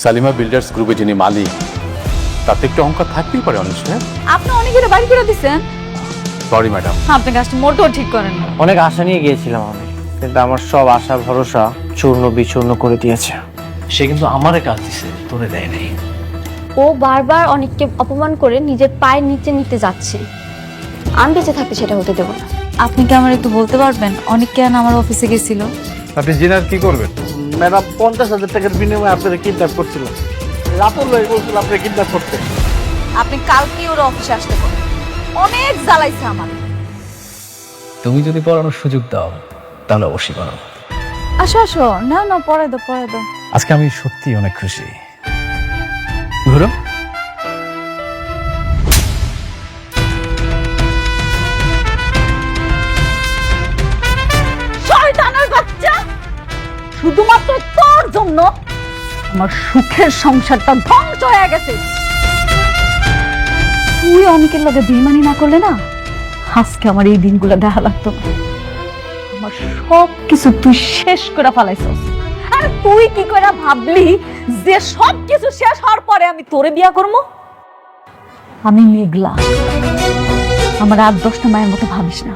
Salima builders গ্রুপে যিনি মালিক, তাতে একটু অহংকার থাকতেই পারে অনিক সাহেব। আপনি অনেকের বাড়ি করে দিচ্ছেন। Sorry madam. আপনি কাজটা মোটেও ঠিক করেন না। অনেক আশা নিয়ে গিয়েছিলাম আমি, কিন্তু আমার সব আশা ভরসা চূর্ণ বিচূর্ণ করে দিয়েছে। সে কিন্তু আমারে কাজ দিছে, তোরে দেয় নাই। ও বারবার অনেককে অপমান করে নিজের পায়ের নিচে নিতে যাচ্ছে। আমি বেঁচে থাকতে সেটা হতে দেবো না। আপনি কি আমার একটু বলতে পারবেন অনেক কেন আমার অফিসে গেছিল? আপনি জিনার কি করবেন? ম্যাডাম 50,000 টাকার বিনিময়ে আপনারা কিডন্যাপ করছিল। রাতুল ভাই বলছিল আপনি কিডন্যাপ করতে। আপনি কালকেই ওর অফিসে আসতে পারেন। অনেক জ্বালাইছে আমার। তুমি যদি পড়ানোর সুযোগ দাও তাহলে অবশ্যই পারো। আসো আসো, না না পরে দাও পরে দাও। আজকে আমি সত্যি অনেক খুশি। ঘুরো। শয়তানের বাচ্চা, শুধুমাত্র তোর জন্য আমার সুখের সংসারটা ধ্বংস হয়ে গেছে। তুই অনেকের লগে বেইমানি না করলে না, আজকে আমার এই দিনগুলো দেখা লাগতো না। আমার সব কিছু তুই শেষ করে ফেলাইছস। আর তুই কি করে ভাবলি যে সব কিছু শেষ হওয়ার পরে আমি তোরে বিয়া করবো? আমি মেঘলা, আমার 8-10টা মায়ের মতো ভাবিস না।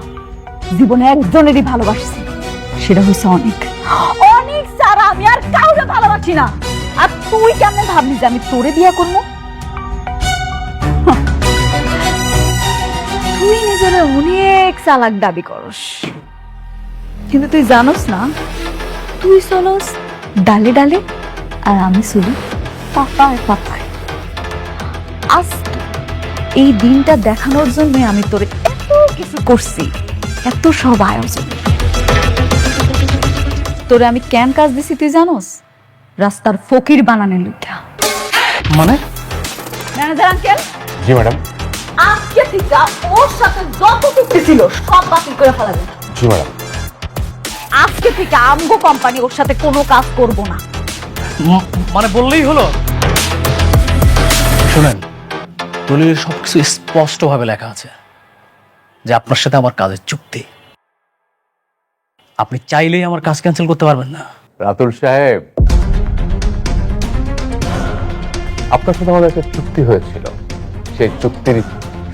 জীবনে একজনেরই ভালোবাসছি, সেটা হয়েছে অনেক। অনেক ছাড়া আমি আর কাউকে ভালোবাসি না। আর তুই কেমন ভাবলি যে আমি তোরে বিয়া করবো? তুই নিজের অনেক চালাক দাবি করস, কিন্তু তুই জানোস না তুই চলস ডালে ডালে আর আমি চলি পাতায় পাতায়। আজ এই দিনটা দেখানোর জন্য আমি তোরে এত কিছু করছি, এত সব আয়োজন। তোরে আমি কেন কাজ দিছি তুই জানোস? রাস্তার ফকির বানানোর লইগা। মানে ম্যানেজার আঙ্কেল, জি ম্যাডাম। আজকে থেকে ওর সাথে যত চুক্তি ছিল সব বাতিল করে ফেলাবেন। জি ম্যাডাম। আজকে থেকে আমগো কোম্পানি ওর সাথে কোনো কাজ করব না। মানে বললেই হলো? শুনেন, দলিলের সবকিছু স্পষ্ট ভাবে লেখা আছে যে আপনার সাথে আমার কাজের চুক্তি। আপনি চাইলেই আমার কাজ ক্যান্সেল করতে পারবেন না। রাতুল সাহেব, আপনার সাথে আমাদের একটা চুক্তি হয়েছিল, সেই চুক্তির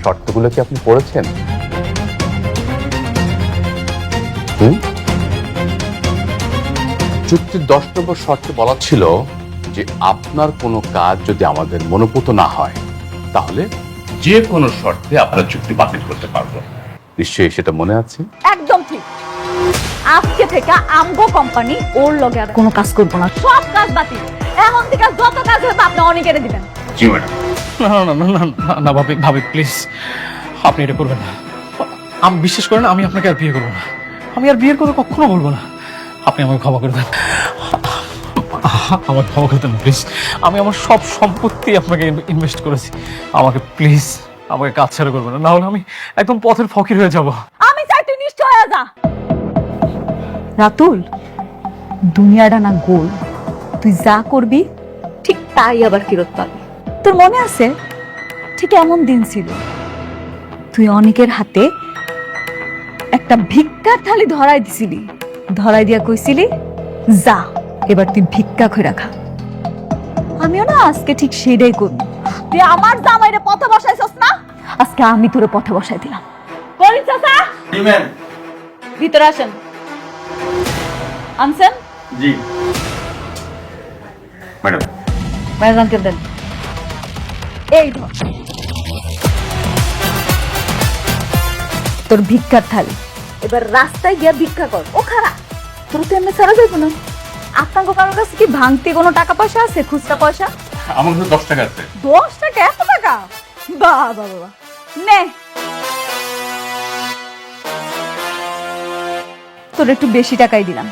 শর্তগুলো কি আপনি পড়েছেন? চুক্তির 10 নম্বর শর্তে বলা ছিল যে আপনার কোনো কাজ যদি আমাদের মনোপুত না হয় তাহলে যে কোনো শর্তে আপনার চুক্তি বাতিল করতে পারবো। নিশ্চয়ই সেটা মনে আছে? একদম ঠিক। আজকে থেকে আমগো কোম্পানি ওর লগে আর কোনো কাজ করব না, সব কাজ বাতিল। এখন থেকে যত কাজ হবে আপনি অনেকেরে দিবেন। জি ম্যাডাম। না না না না না না ভাবি ভাবি প্লিজ, আপনি এটা করবেন না। আমি বিশ্বাস করেন, আমি আপনাকে আর বিয়ে করবো না। আমি আর বিয়ের কথা কখনো বলবো না। আপনি আমাকে ক্ষমা করে দেন, আমার ক্ষমা করে দেন প্লিজ। আমি আমার সব সম্পত্তি আপনাকে ইনভেস্ট করেছি। আমাকে প্লিজ, আমাকে কাজ ছাড়া করবেন না, নাহলে আমি একদম পথের ফকির হয়ে যাব। আমি চাই তুই নিশ্চয় হয়ে যা। রাতুল, দুনিয়াটা না গোল, তুই যা করবি ঠিক তাই আবার ফেরত পাবি। তোর মনে আছে ঠিক এমন দিন ছিল, তুই অনেকের হাতে একটা ভিক্ষার থালি ধরাই দিছিলি, ধরাই দিয়া কইছিলি যা এবার তুই ভিক্ষা করে রাখা। আমিও না আজকে ঠিক সেটাই করব। তুই আমার জামাইরে পথে বসাইছস না, আজকে আমি তোরে পথে বসাই দিলাম। করি চাচা, ভিতরে আসেন। আনছেন? জি ম্যাডাম। ম্যানেজারকে দেন। এই ধর তোর ভিক্ষার থালি, এবার রাস্তায় গিয়া ভিক্ষা কর। ও খারাপ, তোর তো এমনি ছাড়া যাইব না। আপনার কারোর কাছে কি ভাঙতি কোনো টাকা পয়সা আছে? খুচরা পয়সা? আমার কাছে 10 টাকা আছে। 10 টাকা? এত টাকা? বাবা বাবা, নে তোর একটু বেশি টাকাই দিলাম,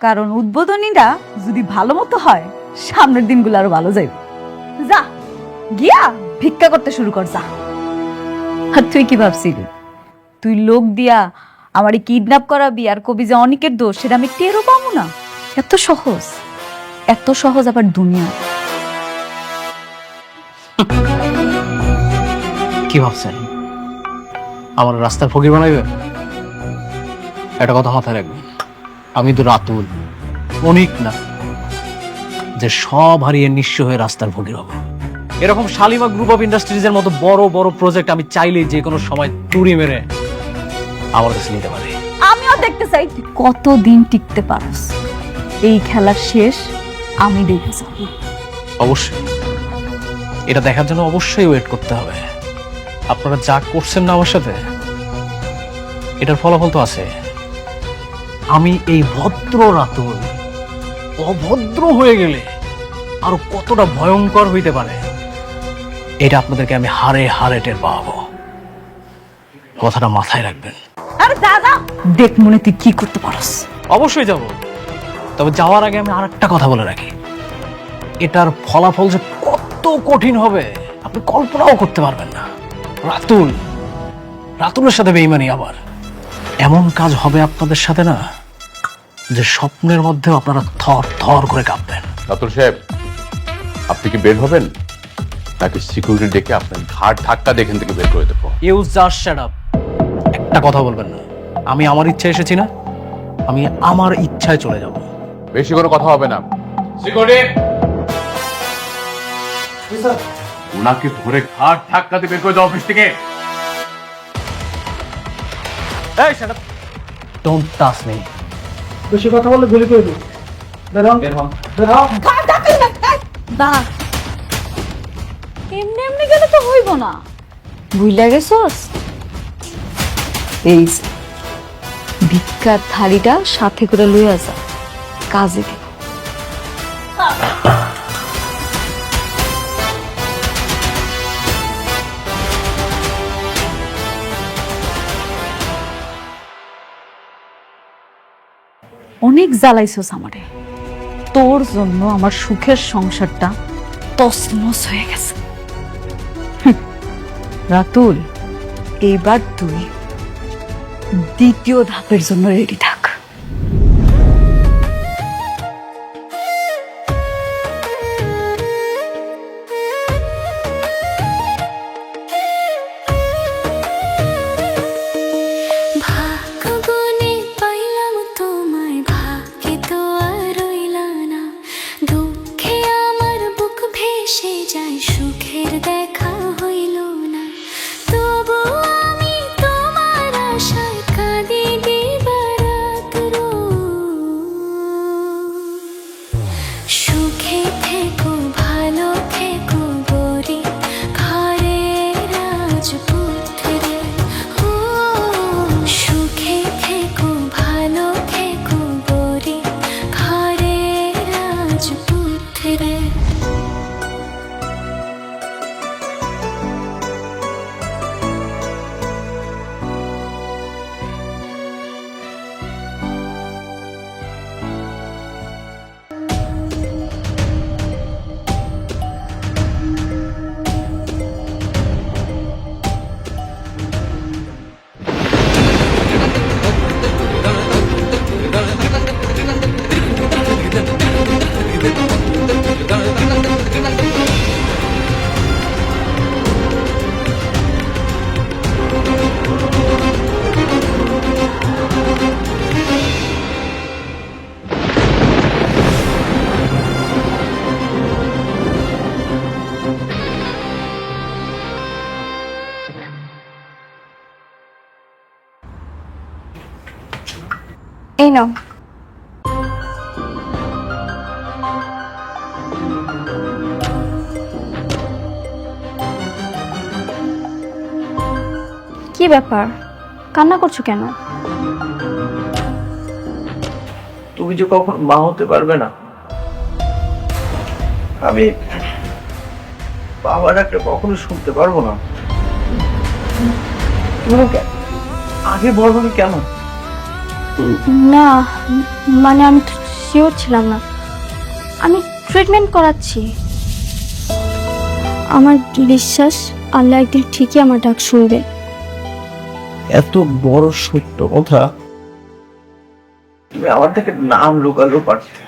কারণ উদ্বোধনীরা যদি ভালো মতো হয় সামনের দিনগুলো আরো ভালো যাইবে। যা গিয়া ভিক্ষা করতে শুরু কর, যা। আর তুই কি ভাবছিলি তুই লোক দিয়া আমারে কিডন্যাপ করাবি আর কবি যে অনেকের দোষ সেটা আমি টেরও পাবো না? এত সহজ, এত সহজ আবার দুনিয়া। কি ভাবছেন আমার রাস্তার ফকির বানাইবে? একটা কথা মাথায় রাখবেন, আমি তো রাতুল, অনেক না। যে সব হারিয়ে নিঃস্ব হয়ে রাস্তার ভোগী হব। এরকম শালিমা গ্রুপ অফ ইন্ডাস্ট্রিজের মতো বড় বড় প্রজেক্ট আমি চাইলেই যে কোনো সময় তুড়ি মেরে আমার কাছে নিতে পারি। আমিও দেখতে চাই তুই কতদিন টিকতে পারস। এই খেলার শেষ আমি দেখে যাব। অবশ্যই এটা দেখার জন্য অবশ্যই ওয়েট করতে হবে। আপনারা যা করছেন না আমার সাথে, এটার ফলাফল তো আছে। আমি এই ভদ্র রাতুল অভদ্র হয়ে গেলে আরো কতটা ভয়ঙ্কর হইতে পারে এটা আপনাদেরকে আমি হারে হারে টের পাবো। কথাটা মাথায় রাখবেন। আরে দাদা দেখ মনে তুই কি করতে পারস। অবশ্যই যাব, তবে যাওয়ার আগে আমি আরেকটা কথা বলে রাখি, এটার ফলাফল যে কত কঠিন হবে আপনি কল্পনাও করতে পারবেন না। রাতুলের সাথে বেইমানি, আবার এমন কাজ হবে আপনাদের সাথে না যে স্বপ্নের মধ্যেও আপনারা থর থর করে কাঁপবেন। রাতুল সাহেব, আপনি কি বের হবেন নাকি সিকিউরিটি ডেকে আপনার ঘাট ধাক্কা দিয়ে এখান থেকে বের করে দেবো? You just shut up. একটা কথা বলবেন না। আমি আমার ইচ্ছায় এসেছি না, আমি আমার ইচ্ছায় চলে যাব। বেশি কোনো কথা হবে না। সিকিউরিটি, ওনাকে ধরে ঘাট ধাক্কা দিয়ে বের করে দাও অফিস থেকে। এই shut up, don't touch me. বেশি কথা বললে গুলি করে দিই। বেরো বেরো। দা এমনি এমনি গেলে তো হইব না। ভুইলা গেছস? এই যে, ভিক্ষার থালিটা সাথে করে লইয়া যা, কাজে দিব। অনেক জ্বালাইছস আমারে, তোর জন্য আমার সুখের সংসারটা তছনছ হয়ে গেছে। রাতুল, এবার তুই দ্বিতীয় ধাপের জন্য রেডি থাক। ভাগ্যগুনে পাইলাম তোমায়, ভাগ্যে তো আর রইলা না। দুঃখে আমার বুক ভেসে যায়, সুখের দেখা হইল না। তবু আমি তোমার আশায় কাঁদি দিবারাত সুখে থেকো, ভালো থেকো গরি ঘরে রাজপুত্রে। ও সুখে থেকো, ভালো থেকো গরি ঘরে রাজপুত্রে। এই নাও। কি ব্যাপার, কান্না করছো কেন? তুমি যে কখন মা হতে পারবে না, আমি বাবার একটা কখনো শুনতে পারবো না। তুমি আমাকে আগে বলবনি কেন? না মানে আমি শিওর ছিলাম না। আমি ট্রিটমেন্ট করাচ্ছি। আমার বিশ্বাস আল্লাহ একদিন ঠিকই আমার ডাক শুনবে। এত বড় সত্য কথা তুমি আমার থেকে নাম লুকালো পারতে।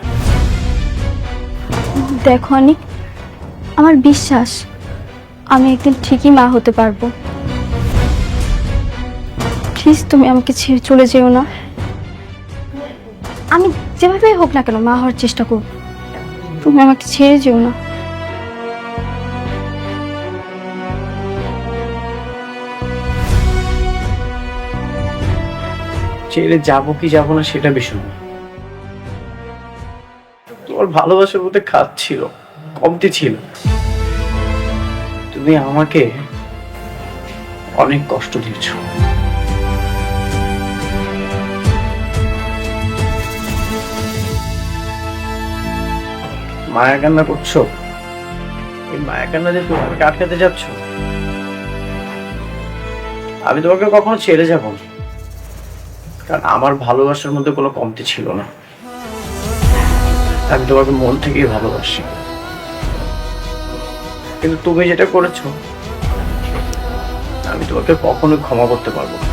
দেখো অনিক, আমার বিশ্বাস আমি একদিন ঠিকই মা হতে পারবো। প্লিজ তুমি আমাকে ছেড়ে চলে যেও না। আমি যেভাবেই হোক না কেন মা হওয়ার চেষ্টা করব। তুমি আমাকে ছেড়ে যেও না। ছেড়ে যাবো কি যাবো না সেটা বিষয় না। তোমার ভালোবাসার মধ্যে খাত ছিল, কমতি ছিল। তুমি আমাকে অনেক কষ্ট দিয়েছো। মায়া কান্না করছো, এই মায়া কান্না দিয়ে তুমি আমাকে আটকাতে যাচ্ছ। আমি তোমাকে কখনো ছেড়ে যাব না, কারণ আমার ভালোবাসার মধ্যে কোনো কমতি ছিল না। আমি তোমাকে মন থেকেই ভালোবাসি, কিন্তু তুমি যেটা করেছো আমি তোমাকে কখনো ক্ষমা করতে পারবো না।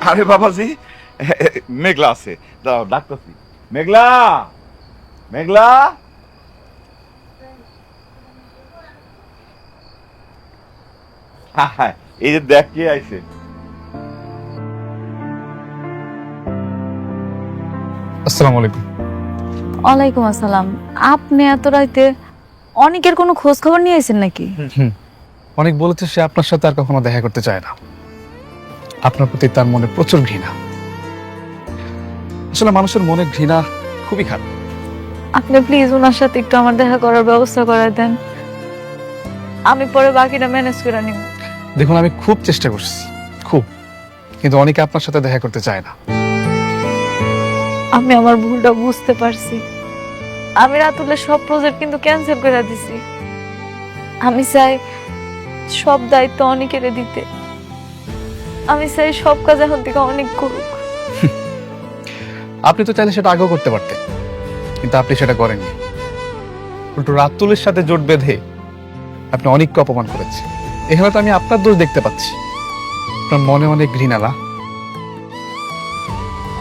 আরে বাবাজি, মেঘলা আছে, দাও ডাকতেছি। মেঘলা, মেঘলা, হ্যাঁ, এই যে দেখ কে আইছে। আসসালামু আলাইকুম। ওয়ালাইকুম আসসালাম। আপনি এত রাইতে অনেকের কোনো খোঁজ খবর নিয়ে আইছেন নাকি? অনেক বলেছে সে আপনার সাথে আর কখনো দেখা করতে চায় না। আপনার প্রতি তার মনে প্রচুর ঘৃণা। আসলে মানুষের মনে ঘৃণা খুবই খারাপ। আপনি প্লিজ ওনার সাথে একটু আমার দেখা করার ব্যবস্থা করে দেন, আমি পরে বাকিটা ম্যানেজ করে নিব। দেখুন, আমি খুব চেষ্টা করছি, খুব, কিন্তু অনেকে আপনার সাথে দেখা করতে চায় না। আমি আমার ভুলটা বুঝতে পারছি। আমি রাতুলের সব প্রজেক্ট কিন্তু ক্যান্সেল করে দিছি। আমি চাই সব দায়িত্ব অনেকের দিতে। আমি চাই সব কাজ এখন থেকে অনেক করুক। আপনি তো চাইলে সেটা আগেও করতে পারতেন, কিন্তু আপনি সেটা করেননি। উল্টো রাতুলের সাথে জোট বেঁধে আপনি অনেককে অপমান করেছেন। এখানে তো আমি আপনার দোষ দেখতে পাচ্ছি। আপনার মনে অনেক ঘৃণা না?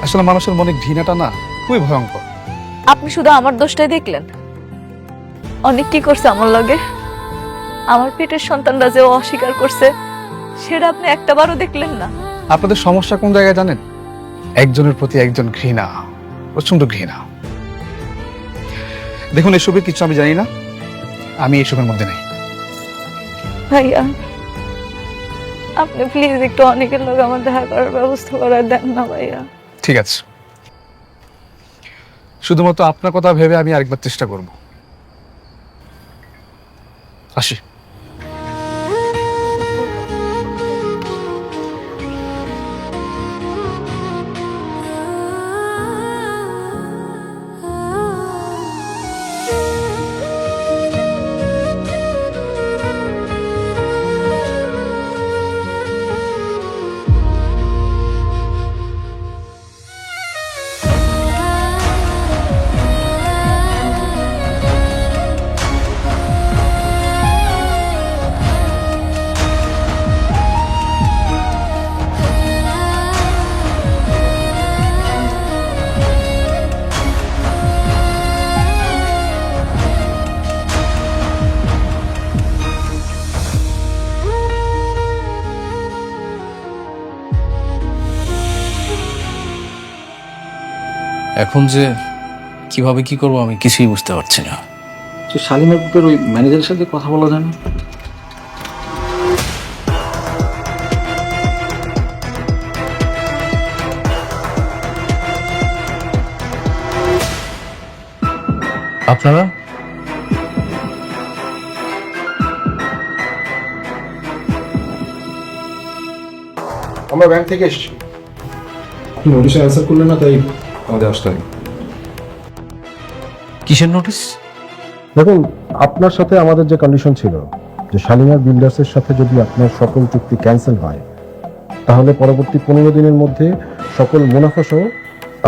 আসলে মানুষের মনে ঘৃণাটা না খুবই ভয়ঙ্কর। আপনি শুধু আমার দোষটাই দেখলেন? অনেক কি করছে আমার লগে। আমার পেটের সন্তানরা যে অস্বীকার করছে সেটা আপনি একটাবারও দেখলেন না। আপনাদের সমস্যা কোন জায়গায় জানেন? একজনের প্রতি একজন ঘৃণা, প্রচন্ড ঘৃণা। দেখুন, এসবের কিছু আমি জানি না, আমি এসবের মধ্যে নেই। ভাইয়া, আপনি প্লিজ একটু অনেকের লোক আমার দেখা করার ব্যবস্থা করে দেন না ভাইয়া। ঠিক আছে, শুধুমাত্র আপনার কথা ভেবে আমি আরেকবার চেষ্টা করব। আসি। এখন যে কিভাবে কি করবো আমি কিছুই বুঝতে পারছি না। তো শালিমার গ্রুপের ওই ম্যানেজারের সাথে কথা বলা যায় না? আপনারা আমরা ব্যাংক থেকে এসেছি। আপনি নোটিশে অ্যান্সার করলেন না, তাই আমাদের আসতে হবে। কিসের নোটিশ? দেখুন, আপনার সাথে আমাদের যে কন্ডিশন ছিল যে শালিমার বিল্ডার্সের সাথে যদি আপনার সকল চুক্তি ক্যান্সেল হয় তাহলে পরবর্তী 15 দিনের মধ্যে সকল মুনাফা সহ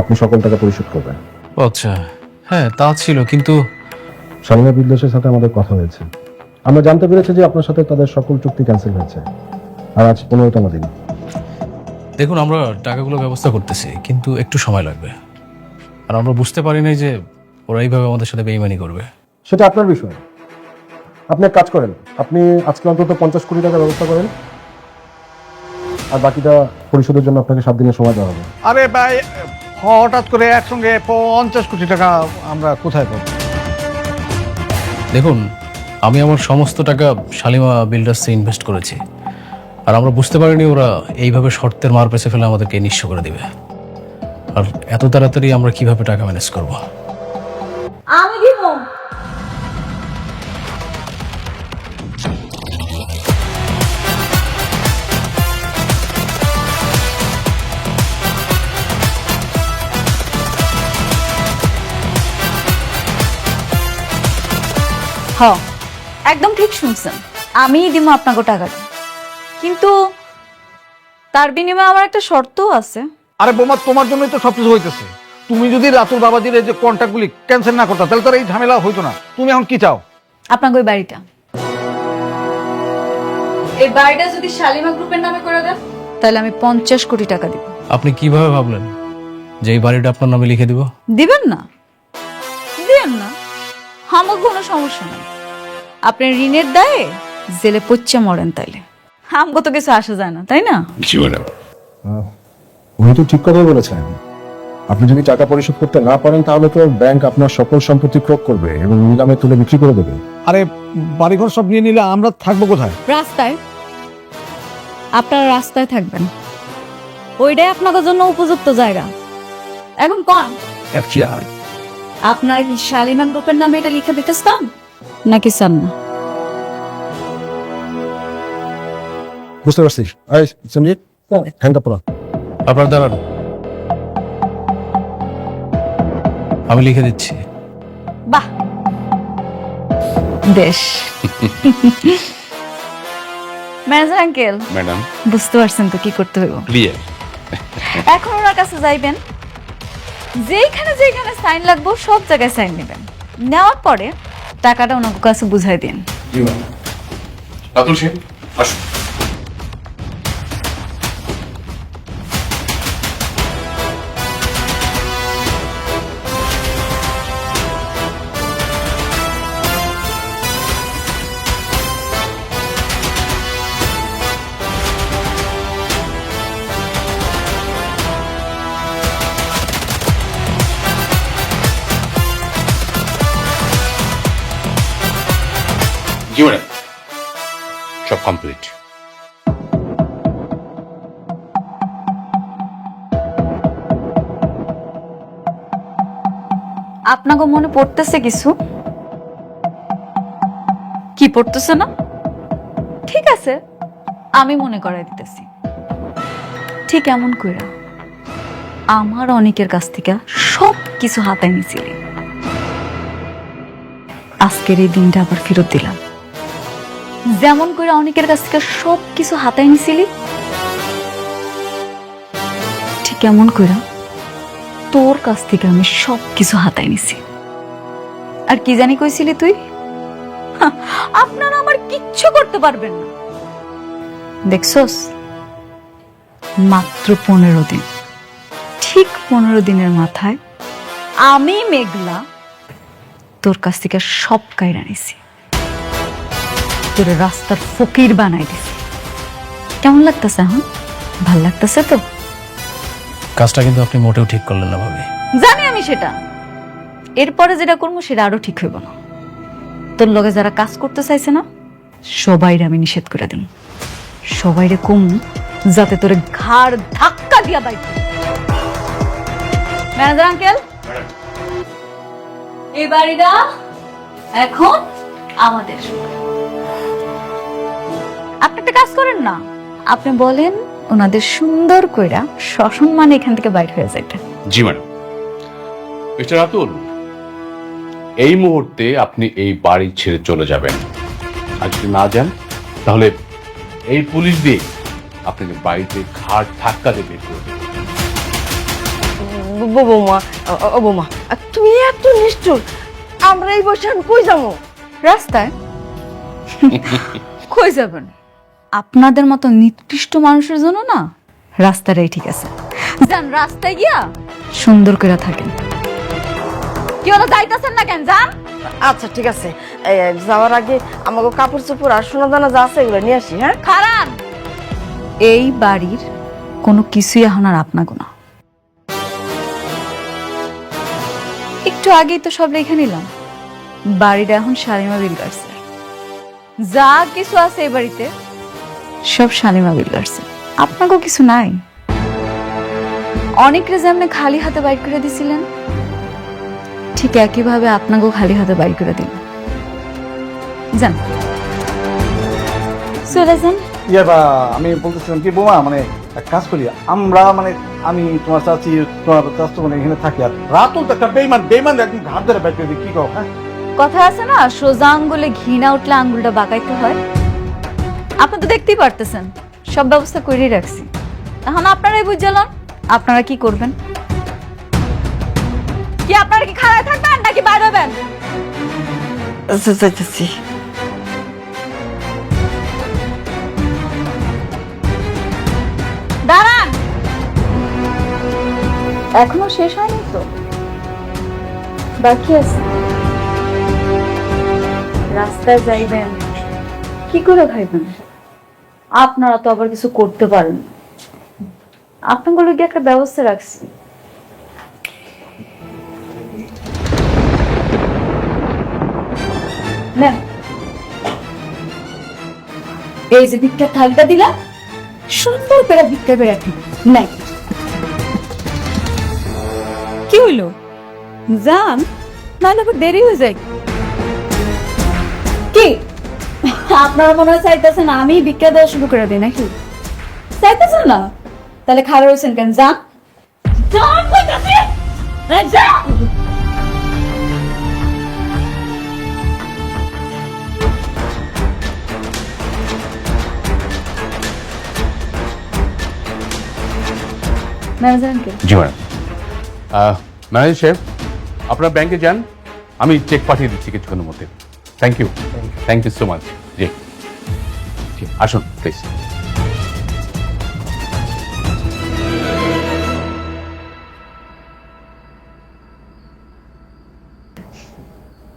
আপনি সকল টাকা পরিশোধ করবেন। আচ্ছা, হ্যাঁ তা ছিল, কিন্তু শালিমার বিল্ডার্সের সাথে আমাদের কথা হয়েছে। আমরা জানতে পেরেছি যে আপনার সাথে তাদের সকল চুক্তি ক্যান্সেল হয়েছে, আর আজ 15তম দিন। দেখুন, আমরা টাকাগুলো ব্যবস্থা করতেছি, কিন্তু একটু সময় লাগবে। আর আমরা বুঝতে পারি নাই যে ওরা এইভাবে আমাদের সাথে বেইমানি করবে। সেটা আপনার বিষয়। আপনি এক কাজ করেন, আপনি আজকে অন্তত 50 কোটি টাকার ব্যবস্থা করেন, আর বাকিটা পরিশোধের জন্য আপনাকে 7 দিনের সময় দেওয়া হবে। আরে ভাই, হঠাৎ করে একসঙ্গে 50 কোটি টাকা আমরা কোথায় পাবো? দেখুন, আমি আমার সমস্ত টাকা শালিমা বিল্ডার্সে ইনভেস্ট করেছি, আর আমরা বুঝতে পারিনি ওরা এইভাবে শর্তের মার পেছে ফেলে আমাদেরকে নিঃস্ব করে দিবে। আর এত তাড়াতাড়ি আমরা কিভাবে টাকা ম্যানেজ করব? আমি দিব। হ, একদম ঠিক শুনছেন, আমিই দিব আপনাকে টাকাটা, কিন্তু তার বিনিময়ে আমার একটা শর্তও আছে। আরে বোমা, তোমার জন্যই তো সবকিছু হইতেছে। তুমি যদি রাতুল বাবাজির এই যে কন্ট্রাক্টগুলি ক্যান্সেল না করতা, তাহলে তো আর এই ঝামেলা হইতো না। তুমি এখন কি চাও? আপনাকে ওই বাড়িটা, এই বাড়িটা যদি শালিমা গ্রুপের নামে করে দেন, তাহলে আমি 50 কোটি টাকা দিব। আপনি কিভাবে ভাবলেন যে এই বাড়িটা আপনার নামে লিখে দিব? দিবেন না? দিবেন না, আমার কোনো সমস্যা নাই। আপনি ঋণের দায়ে জেলে পচ্চা মরেন, তাইলে আমগো তো কিছু আসা যায় না, তাই না? জি ম্যাডাম। উনি তো ঠিক কথাই বলেছেন। আপনি যদি টাকা পরিশোধ করতে না পারেন, তাহলে তো ব্যাংক আপনার সকল সম্পত্তি ক্রয় করবে এবং নিলামে তুলে বিক্রি করে দেবে। আরে বাড়িঘর সব নিয়ে নিলে আমরা থাকবো কোথায়? রাস্তায়। আপনারা রাস্তায় থাকবেন, ওইটাই আপনাদের জন্য উপযুক্ত জায়গা। এখন কোন আপনার কি শালিমা গ্রুপের নামে এটা লিখে দিতে চান নাকি চান না? বুঝতে পারছিস? এই সঞ্জিত, হ্যান্ড আপ করা। আপনার দাঁড়ান, আমি লিখে দিচ্ছি। বাহ, বেশ। ম্যানেজার আঙ্কেল, ম্যাডাম, বুঝতে পারছেন তো কি করতে হইব? ক্লিয়ার। এখন ওনার কাছে যাইবেন, যেখানে যেখানে সাইন লাগবে সব জায়গায় সাইন নেবেন। নেওয়ার পরে টাকাটা ওনার কাছে বুঝাই দিন। জি ম্যাডাম। রাতুল সেন, আসুন। জি ম্যাডাম, সব কমপ্লিট। আপনাকে মনে পড়তেছে কিছু? কি পড়তেছে না? ঠিক আছে, আমি মনে করাই দিতেছি। ঠিক এমন কইরা আমার অনেকের কাছ থেকে সব কিছু হাতায় নিছিলি, আজকের এই দিনটা আবার ফেরত দিলাম। যেমন করে অনেকের কাছ থেকে সব কিছু হাতায় নিছিলি, ঠিক এমন করে তোর কাছ থেকে আমি সব কিছু হাতায় নিছি। আর কি জানি কইছিলি তুই? আপনারা আমার কিচ্ছু করতে পারবেন না। দেখছস, মাত্র 15 দিন, ঠিক 15 দিনের মাথায় আমি মেঘলা তোর কাছ থেকে সব কাইরা নিছি, তোর রাস্তার ফকির বানাই দিছি। কেমন লাগতেছে? এখন ভাল লাগতেছে তো? কাজটা কিন্তু আপনি মোটেও ঠিক করলেন না ভাবি। জানি আমি সেটা, এরপরে যেটা করবো সেটা আরো ঠিক হইব না। তোর লগে যারা কাজ করতে চাইছে না, সবাইরে আমি নিষেধ করে দেব। সবাইরে কম, যাতে তোরে ঘাড় ধাক্কা দিয়া বাইক। ম্যানেজার আঙ্কেল, এই বাড়িটা এখন আমাদের। আপনি একটা কাজ করেন না, আপনি বলেন ওনাদের সুন্দর কইরা সসম্মানে এখান থেকে বাইর হয়ে যাইতে। জি ম্যাডাম। মিস্টার রাতুল, এই মুহূর্তে আপনি এই বাড়ি ছেড়ে চলে যাবেন। আর যদি না যান, তাহলে এই পুলিশ দিয়ে আপনাকে বাড়িতে ঘাট ধাক্কা দিয়ে বের করে দেবে। বৌমা, ও বৌমা, তুমি এত নিষ্ঠুর। আমরা এই বছর কই যাবো? রাস্তায়। কই যাবেন? আপনাদের মতো নিকৃষ্ট মানুষের জন্য না রাস্তাটাই ঠিক আছে। যান রাস্তায় গিয়া সুন্দর করে থাকেন। কি হলো, যাইতাছেন না কেন? যান। আচ্ছা ঠিক আছে, যাওয়ার আগে আমাকে কাপড় চোপড় আর সোনা দানা যা আছে এগুলো নিয়ে আসি। হ্যাঁ, খারান, এই বাড়ির কোনো কিছুই এখন আর আপনাকে না। একটু আগেই তো সব লেখা নিলাম, বাড়িটা এখন শালিমা বিল্ডার্সের। যা কিছু আছে এই বাড়িতে সব শালিমা বিল্ডার্সের, আপনাকেও কিছু নাই। অনেকরে যেমন খালি হাতে বাইর করে দিছিলেন, ঠিক একইভাবে আপনাকেও খালি হাতে বাইর করে দিন। যান, চলে যান। ইয়ে বা আমি বলতেছিলাম কি বোমা, মানে এক কাজ করি আমরা, মানে আমি তোমার চাচি তোমার চাচু মানে এখানে থাকি, আর রাতুল তো একটা বেইমান একদম ঘাট ধরে বাইক করে দিই, কি কও? হ্যাঁ, কথা আছে না, সোজা আঙ্গুলে ঘি না উঠলে আঙ্গুলটা বাঁকাইতে হয়। আপনি তো দেখতেই পারতেছেন সব ব্যবস্থা করেই রাখছি। এখন আপনারাই বুঝলেন আপনারা কি করবেন। কি আপনারা কি খাড়ায় থাকবেন নাকি বাইরে হবেন? যাইতেছি। দাঁড়ান, এখনো শেষ হয়নি তো, বাকি আছে। রাস্তায় যাইবেন, কি করে খাইবেন? আপনারা তো আবার কিছু করতে পারেন। আপনাগুলো কি একটা ব্যবস্থা রাখছি। নেন, এই যে ভিক্ষার থালটা দিলাম, সুন্দর করে ভিক্ষা করে রাখি। নাই, কি হইলো? যান, নাহলে আবার দেরি হয়ে যায়। কি আপনারা মনে হয় চাইতেছেন আমি ভিক্ষা দেওয়া শুরু করে দিই নাকি? চাইতেছেন না? তাহলে খারাপ হয়েছেন কেন? যান, যান কইতাছি, যান। Manager uncle. জি ম্যাডাম। ম্যানেজার সাহেব, আপনার ব্যাংকে যান, আমি চেক পাঠিয়ে দিচ্ছি কিছুক্ষণের মধ্যে। Thank you so much. জি জি, আসুন প্লিজ।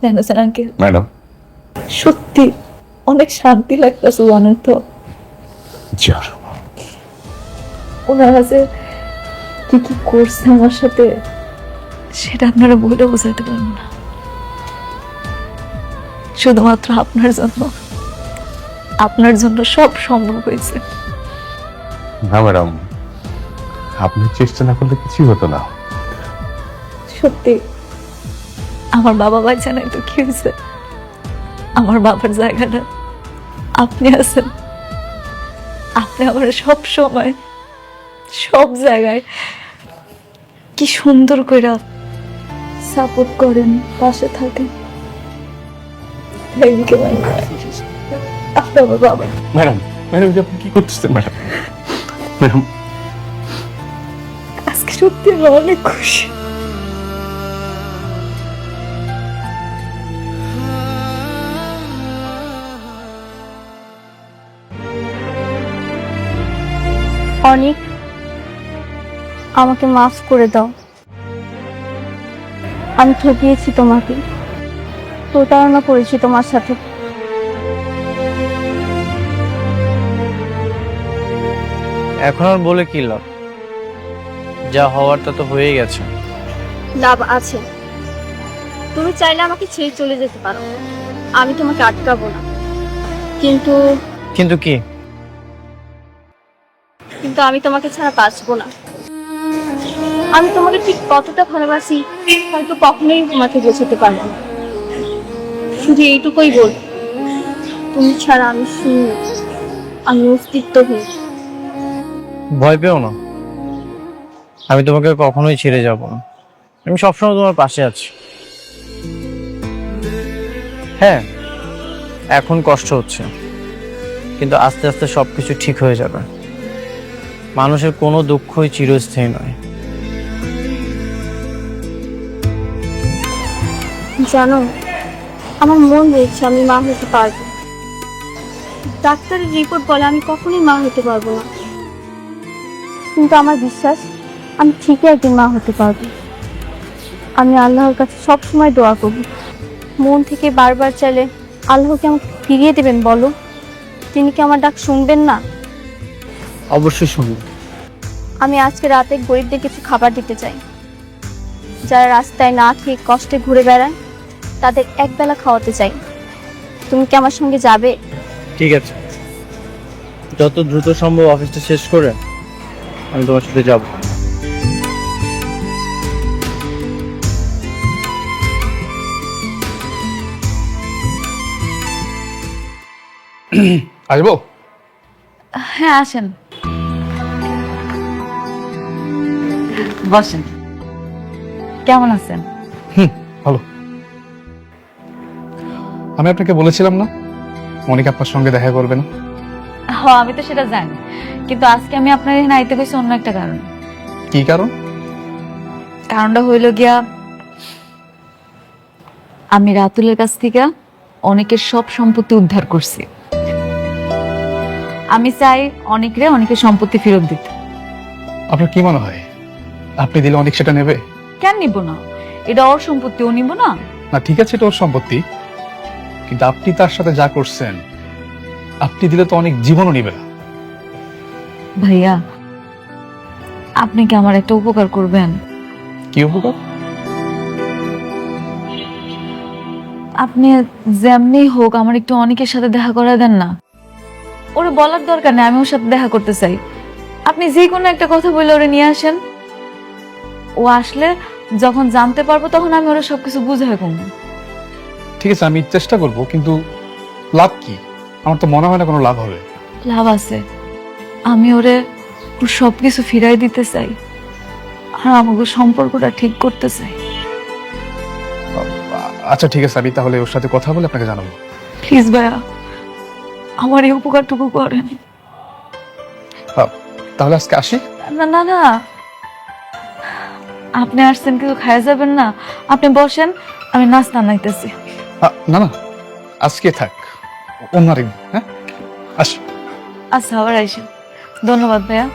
Manager uncle, madam. সত্যি অনেক শান্তি লাগতেছে জানেন তো। ওনারা যে কি কি করছে আমার সাথে, সেটা আপনারা বলে বোঝাতে পারবো না। শুধুমাত্র আপনার জন্য সব সম্ভব হয়েছে। না ম্যাডাম, আপনি চেষ্টা না করলে কিছুই হতো না। সত্যি আমার বাবা বাচ্চা নাই তো কি হয়েছে, আমার বাবার জায়গাটা আপনি আছেন। আপনি আমার সব সময় সব জায়গায় কি সুন্দর করে সাপোর্ট করেন, পাশে থাকেন। আপনি আমার বাবা। ম্যাডাম, আপনি কি করতেছেন ম্যাডাম? ম্যাডাম, আজকে সত্যি আমি অনেক খুশি। অনেক, আমাকে মাফ করে দাও। আমি ঠকিয়েছি তোমাকে, প্রতারণা করেছি তোমার সাথে। এখন আর বলে কি লাভ? যা হওয়ার তা তো হয়ে গেছে। লাভ আছে, তুমি চাইলে আমাকে ছেড়ে চলে যেতে পারো, আমি তোমাকে আটকাবো না। কিন্তু কিন্তু কি? কিন্তু আমি তোমাকে ছাড়া বাঁচবো না। আমি তোমাকে ঠিক কতটা ভালোবাসি হয়তো কখনোই তোমাকে বোঝাতে পারবো না। শুধু এইটুকুই বল, তুমি ছাড়া আমি শূন্য, আমি অস্তিত্বহীন। ভয় পেও না, আমি তোমাকে কখনোই ছেড়ে যাব না। আমি সবসময় তোমার পাশে আছি। হ্যাঁ, এখন কষ্ট হচ্ছে, কিন্তু আস্তে আস্তে সবকিছু ঠিক হয়ে যাবে। মানুষের কোনো দুঃখই চিরস্থায়ী নয়। জানো, আমার মন বলছে আমি মা হতে পারবো। ডাক্তারের রিপোর্ট বলে আমি কখনোই মা হতে পারবো না, কিন্তু আমার বিশ্বাস আমি ঠিকই একদিন মা হতে পারবো। আমি আল্লাহর কাছে সব সময় দোয়া করব, মন থেকে বারবার চাইলে আল্লাহকে আমাকে ফিরিয়ে দেবেন বলো? তিনি কি আমার ডাক শুনবেন না? অবশ্যই শুনুন। আমি আজকে রাতে গরিবদের কিছু খাবার দিতে চাই। যারা রাস্তায় না খেয়ে কষ্টে ঘুরে বেড়ায় তাদের একবেলা খাওয়াতে চাই। তুমি কি আমার সঙ্গে যাবে? ঠিক আছে, যত দ্রুত সম্ভব অফিসটা শেষ করে আমি তোমার সাথে যাব। আসবো? হ্যাঁ আসেন, বসেন। কেমন আছেন? ভালো। আমি আপনাকে বলেছিলাম না মনিকা আপনার সঙ্গে দেখা করবে না? আমি তো সেটা জানি, কিন্তু আজকে আমি আপনার এখানে আইতে গেছি অন্য একটা কারণ। কি কারণ? কারণটা হইল গিয়া, আমি রাতুলের কাছ থেকে অনেকের সব সম্পত্তি উদ্ধার করছি। আমি চাই অনেকের সম্পত্তি ফেরত দিতে। আপনার কি মনে হয় আপনি দিলে অনেক সেটা নেবে? কেন নিব না? এটা ওর সম্পত্তি, ও নিব না? না ঠিক আছে, এটা ওর সম্পত্তি, কিন্তু আপনি তার সাথে যা করছেন, আপনি দিলে তো অনেক জীবনও নিবে না। ভাইয়া, আপনি কি আমার একটা উপকার করবেন? কি উপকার? আপনি যেমনি হোক আমার একটু অনেকের সাথে দেখা করা দেন না। ওরে বলার দরকার নেই আমি ওর সাথে দেখা করতে চাই। আপনি যে কোনো একটা কথা বলে ওরে নিয়ে আসেন। ও আসলে যখন জানতে পারবো তখন আমি ওরা সবকিছু বুঝাই কমবো। ঠিক আছে, আমি চেষ্টা করব, কিন্তু লাভ কি? আমার তো মনে হয় না কোনো লাভ হবে। লাভ আছে, আমি ওরে ওর সবকিছু ফিরাই দিতে চাই আর আমাকে সম্পর্কটা ঠিক করতে চাই। আচ্ছা ঠিক আছে, আমি তাহলে ওর সাথে কথা বলে আপনাকে জানাবো। প্লিজ ভাইয়া, আমার এই উপকারটুকু করেন। তাহলে আজকে আসি? না না না, আপনি আসছেন কিছু খাওয়া যাবেন না? আপনি বসেন, আমি নাস্তা নাইতেছি। না না, আজকে থাক, অন্য আরেকদিন। হ্যাঁ, আসি। আচ্ছা, আবার আইসেন। ধন্যবাদ ভাইয়া।